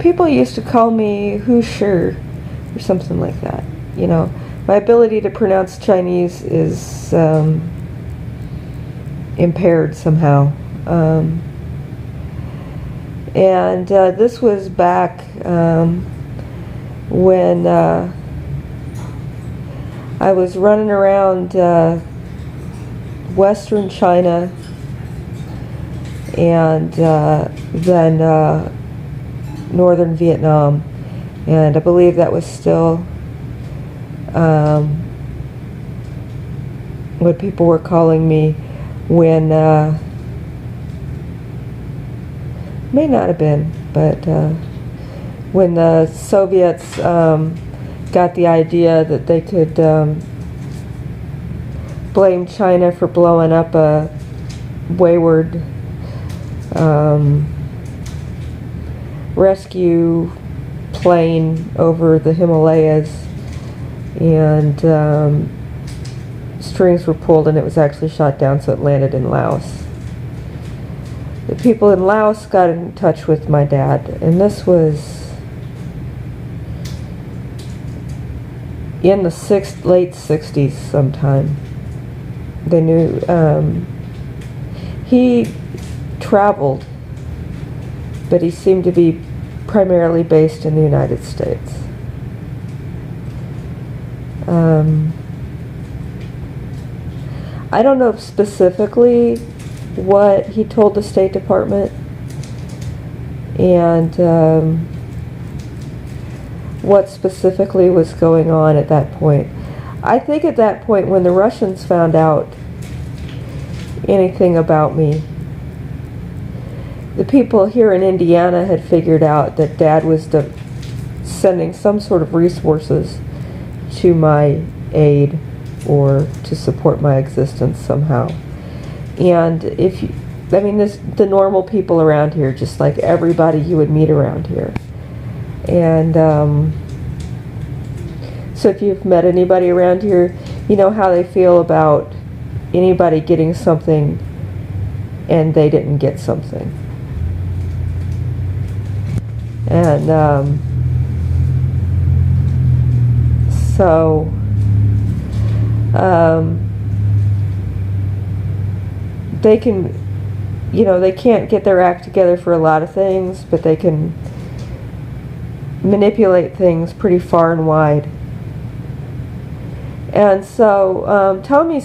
people used to call me Hu Shi or something like that. You know, my ability to pronounce Chinese is impaired somehow. And this was back when I was running around Western China and then Northern Vietnam, and I believe that was still what people were calling me when may not have been, but when the Soviets got the idea that they could blame China for blowing up a wayward rescue plane over the Himalayas, and strings were pulled and it was actually shot down, so it landed in Laos. The people in Laos got in touch with my dad, and this was in the late 60s sometime. They knew he traveled, but he seemed to be primarily based in the United States. I don't know specifically what he told the State Department and what specifically was going on at that point. I think at that point, when the Russians found out anything about me, the people here in Indiana had figured out that Dad was sending some sort of resources to my aid or to support my existence somehow. And the normal people around here, just like everybody you would meet around here. And so if you've met anybody around here, you know how they feel about anybody getting something and they didn't get something. And they can, they can't get their act together for a lot of things, but they can manipulate things pretty far and wide. And so Tommy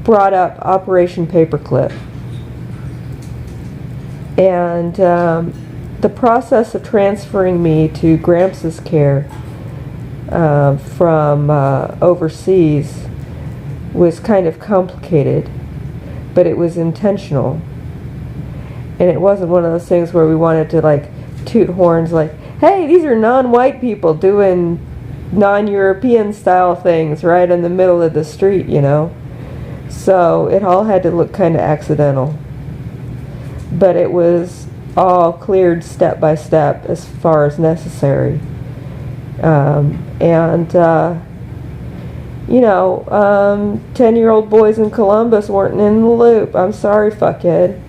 brought up Operation Paperclip. And the process of transferring me to Gramps' care from overseas was kind of complicated, but it was intentional. And it wasn't one of those things where we wanted to like toot horns like, hey, these are non-white people doing non-European style things right in the middle of the street, So it all had to look kind of accidental. But it was all cleared step by step as far as necessary. 10-year-old boys in Columbus weren't in the loop. I'm sorry, fuckhead.